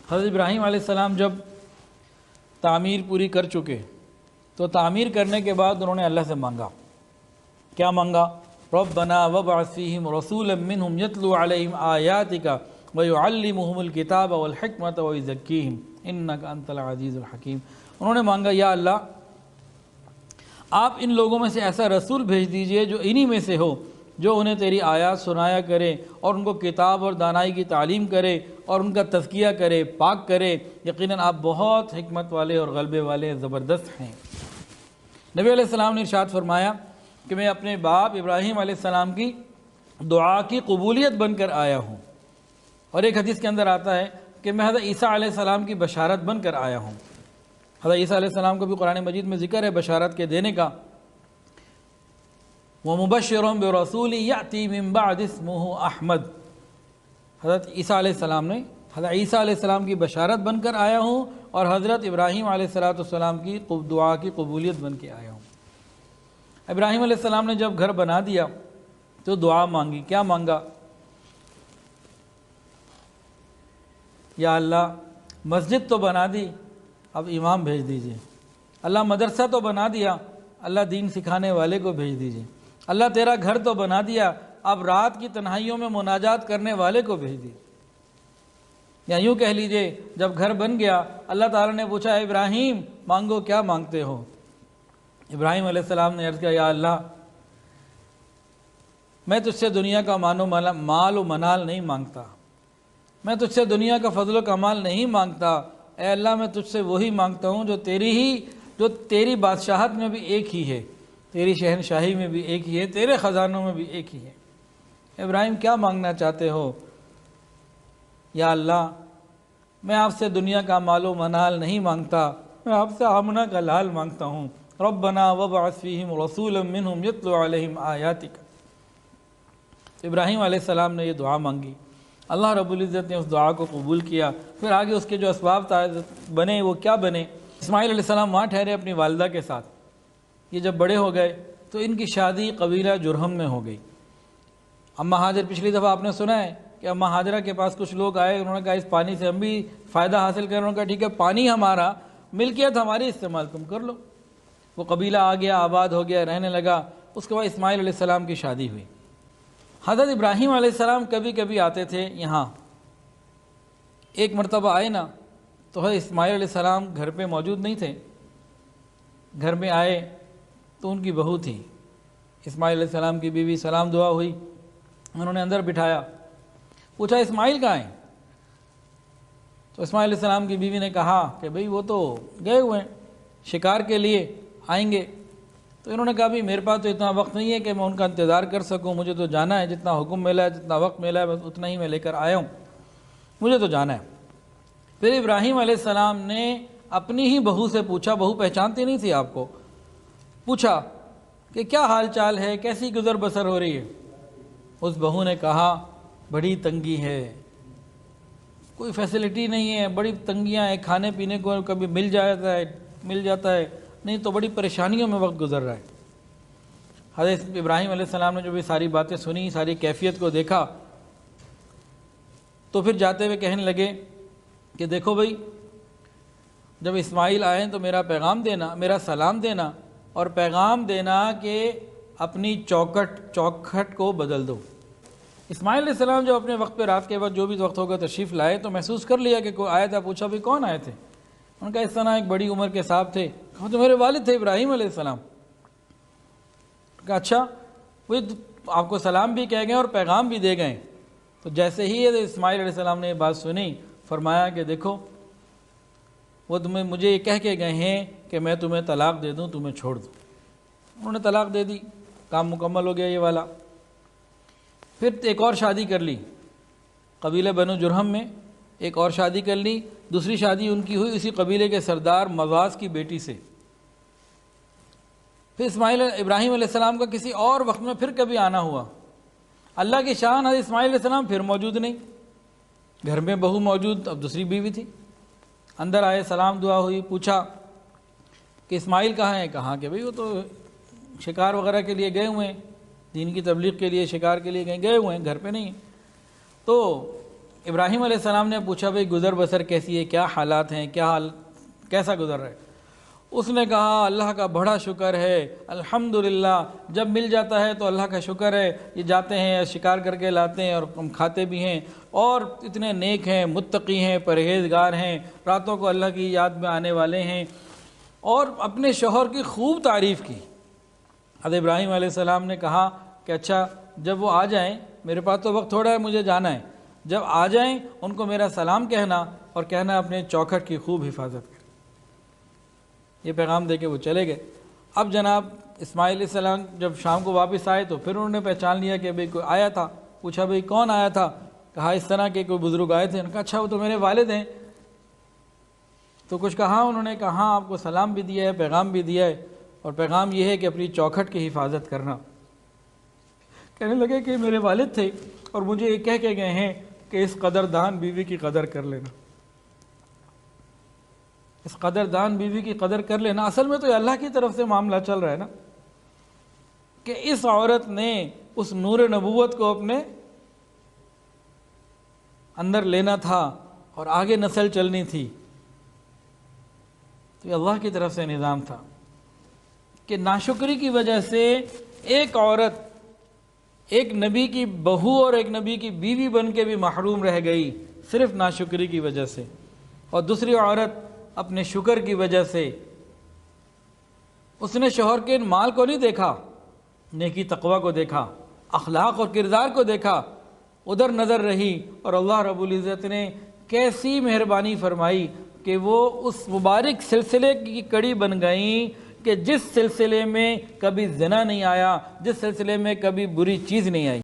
حضرت ابراہیم علیہ السلام جب تعمیر پوری کر چکے تو تعمیر کرنے کے بعد انہوں نے اللہ سے مانگا. کیا مانگا؟ ربنا وابعث فیہم رسولا منہم یتلو علیہم آیاتک ویعلمہم الکتاب والحکمت ویزکیہم انک انت العزیز الحکیم. انہوں نے مانگا یا اللہ آپ ان لوگوں میں سے ایسا رسول بھیج دیجئے جو انہی میں سے ہو، جو انہیں تیری آیات سنایا کرے اور ان کو کتاب اور دانائی کی تعلیم کرے اور ان کا تزکیہ کرے، پاک کرے. یقیناً آپ بہت حکمت والے اور غلبے والے زبردست ہیں. نبی علیہ السلام نے ارشاد فرمایا کہ میں اپنے باپ ابراہیم علیہ السلام کی دعا کی قبولیت بن کر آیا ہوں. اور ایک حدیث کے اندر آتا ہے کہ میں حضرت عیسیٰ علیہ السلام کی بشارت بن کر آیا ہوں. حضرت عیسیٰ علیہ السلام کو بھی قرآن مجید میں ذکر ہے بشارت کے دینے کا. وَمُبَشِّرٌ بِرَسُولٍ يَأْتِي مِن بَعْدِ اسْمُهُ احمد. حضرت عیسیٰ علیہ السلام نے حضرت عیسیٰ علیہ السلام کی بشارت بن کر آیا ہوں اور حضرت ابراہیم علیہ السلام کی دعا کی قبولیت بن کے آیا ہوں. ابراہیم علیہ السلام نے جب گھر بنا دیا تو دعا مانگی. کیا مانگا؟ یا اللہ مسجد تو بنا دی، اب امام بھیج دیجئے. اللہ مدرسہ تو بنا دیا، اللہ دین سکھانے والے کو بھیج دیجئے. اللہ تیرا گھر تو بنا دیا، اب رات کی تنہائیوں میں مناجات کرنے والے کو بھیج دیجئے. یا یوں کہہ لیجئے جب گھر بن گیا اللہ تعالیٰ نے پوچھا اے ابراہیم مانگو کیا مانگتے ہو؟ ابراہیم علیہ السلام نے عرض کیا یا اللہ میں تجھ سے دنیا کا مال و منال نہیں مانگتا، میں تجھ سے دنیا کا فضل و کمال نہیں مانگتا. اے اللہ میں تجھ سے وہی مانگتا ہوں جو تیری بادشاہت میں بھی ایک ہی ہے، تیری شہنشاہی میں بھی ایک ہی ہے، تیرے خزانوں میں بھی ایک ہی ہے. ابراہیم کیا مانگنا چاہتے ہو؟ یا اللہ میں آپ سے دنیا کا مال و منال نہیں مانگتا، میں آپ سے آمنہ کا لال مانگتا ہوں. ربنا وابعث فیہم رسولا منہم یتلو علیہم آیاتک. ابراہیم علیہ السلام نے یہ دعا مانگی، اللہ رب العزت نے اس دعا کو قبول کیا. پھر آگے اس کے جو اسباب بنے وہ کیا بنے؟ اسماعیل علیہ السلام وہاں ٹھہرے اپنی والدہ کے ساتھ. یہ جب بڑے ہو گئے تو ان کی شادی قبیلہ جرہم میں ہو گئی. اماں ہاجر پچھلی دفعہ آپ نے سنا ہے کہ اماں ہاجرہ کے پاس کچھ لوگ آئے، انہوں نے کہا اس پانی سے ہم بھی فائدہ حاصل کریں. انہوں نے کہا ٹھیک ہے پانی ہمارا، ملکیت ہماری، استعمال تم کر لو. وہ قبیلہ آ گیا، آباد ہو گیا، رہنے لگا. اس کے بعد اسماعیل علیہ السلام کی شادی ہوئی. حضرت ابراہیم علیہ السلام کبھی کبھی آتے تھے یہاں. ایک مرتبہ آئے نا تو حضرت اسماعیل علیہ السلام گھر پہ موجود نہیں تھے. گھر میں آئے تو ان کی بہو تھی اسماعیل علیہ السلام کی بیوی. سلام دعا ہوئی، انہوں نے اندر بٹھایا، پوچھا اسماعیل کہاں ہیں؟ تو اسماعیل علیہ السلام کی بیوی نے کہا کہ بھئی وہ تو گئے ہوئے ہیں شکار کے لیے، آئیں گے. تو انہوں نے کہا بھی میرے پاس تو اتنا وقت نہیں ہے کہ میں ان کا انتظار کر سکوں، مجھے تو جانا ہے، جتنا حکم ملا ہے، جتنا وقت ملا ہے بس اتنا ہی میں لے کر آیا ہوں، مجھے تو جانا ہے. پھر ابراہیم علیہ السلام نے اپنی ہی بہو سے پوچھا، بہو پہچانتی نہیں تھی آپ کو، پوچھا کہ کیا حال چال ہے، کیسی گزر بسر ہو رہی ہے؟ اس بہو نے کہا بڑی تنگی ہے، کوئی فیسلٹی نہیں ہے، بڑی تنگیاں ہیں، کھانے پینے کو کبھی مل جاتا ہے نہیں تو بڑی پریشانیوں میں وقت گزر رہا ہے. حضرت ابراہیم علیہ السلام نے جو بھی ساری باتیں سنی، ساری کیفیت کو دیکھا تو پھر جاتے ہوئے کہنے لگے کہ دیکھو بھئی جب اسماعیل آئیں تو میرا پیغام دینا، میرا سلام دینا اور پیغام دینا کہ اپنی چوکھٹ کو بدل دو. اسماعیل علیہ السلام جو اپنے وقت پہ رات کے وقت جو بھی وقت ہوگا تشریف لائے تو محسوس کر لیا کہ کوئی آیا تھا. پوچھا بھی کون آئے تھے؟ ان کا اس طرح ایک بڑی عمر کے صاحب تھے. کہا تو میرے والد تھے ابراہیم علیہ السلام. کہا اچھا، وہ آپ کو سلام بھی کہہ گئے اور پیغام بھی دے گئے. تو جیسے ہی اسماعیل علیہ السلام نے یہ بات سنی فرمایا کہ دیکھو وہ مجھے یہ کہہ کے گئے ہیں کہ میں تمہیں طلاق دے دوں، تمہیں چھوڑ دوں. انہوں نے طلاق دے دی، کام مکمل ہو گیا یہ والا. پھر ایک اور شادی کر لی قبیلہ بنو جرہم میں، ایک اور شادی کر لی. دوسری شادی ان کی ہوئی اسی قبیلے کے سردار مواز کی بیٹی سے. پھر ابراہیم علیہ السلام کا کسی اور وقت میں پھر کبھی آنا ہوا. اللہ کی شان حضرت اسماعیل علیہ السلام پھر موجود نہیں، گھر میں بہو موجود، اب دوسری بیوی تھی. اندر آئے، سلام دعا ہوئی، پوچھا کہ اسماعیل کہاں ہے؟ کہا کہ بھئی وہ تو شکار وغیرہ کے لیے گئے ہوئے ہیں، دین کی تبلیغ کے لیے شکار کے لیے گئے ہوئے ہیں، گھر پہ نہیں ہیں. تو ابراہیم علیہ السلام نے پوچھا بھئی گزر بسر کیسی ہے، کیا حالات ہیں، کیسا گزر رہا ہے؟ اس نے کہا اللہ کا بڑا شکر ہے، الحمدللہ، جب مل جاتا ہے تو اللہ کا شکر ہے، یہ جاتے ہیں شکار کر کے لاتے ہیں اور ہم کھاتے بھی ہیں، اور اتنے نیک ہیں، متقی ہیں، پرہیزگار ہیں، راتوں کو اللہ کی یاد میں آنے والے ہیں، اور اپنے شوہر کی خوب تعریف کی۔ حضرت ابراہیم علیہ السلام نے کہا کہ اچھا جب وہ آ جائیں، میرے پاس تو وقت تھوڑا ہے، مجھے جانا ہے، جب آ جائیں ان کو میرا سلام کہنا اور کہنا اپنے چوکھٹ کی خوب حفاظت کریں۔ یہ پیغام دے کے وہ چلے گئے۔ اب جناب اسماعیل علیہ السلام جب شام کو واپس آئے تو پھر انہوں نے پہچان لیا کہ بھئی کوئی آیا تھا۔ پوچھا بھئی کون آیا تھا؟ کہا اس طرح کے کوئی بزرگ آئے تھے۔ انہوں نے کہا اچھا وہ تو میرے والد ہیں۔ تو کچھ کہا انہوں نے، کہا آپ کو سلام بھی دیا ہے، پیغام بھی دیا ہے، اور پیغام یہ ہے کہ اپنی چوکھٹ کی حفاظت کرنا۔ کہنے لگے کہ میرے والد تھے اور مجھے یہ کہہ کے گئے ہیں کہ اس قدردان بیوی کی قدر کر لینا، اس قدردان بیوی کی قدر کر لینا۔ اصل میں تو یہ اللہ کی طرف سے معاملہ چل رہا ہے نا، کہ اس عورت نے اس نور نبوت کو اپنے اندر لینا تھا اور آگے نسل چلنی تھی۔ تو یہ اللہ کی طرف سے نظام تھا کہ ناشکری کی وجہ سے ایک عورت ایک نبی کی بہو اور ایک نبی کی بیوی بن کے بھی محروم رہ گئی صرف ناشکری کی وجہ سے، اور دوسری عورت اپنے شکر کی وجہ سے، اس نے شوہر کے مال کو نہیں دیکھا، نیکی تقوی کو دیکھا، اخلاق اور کردار کو دیکھا، ادھر نظر رہی، اور اللہ رب العزت نے کیسی مہربانی فرمائی کہ وہ اس مبارک سلسلے کی کڑی بن گئیں کہ جس سلسلے میں کبھی زنا نہیں آیا، جس سلسلے میں کبھی بری چیز نہیں آئی۔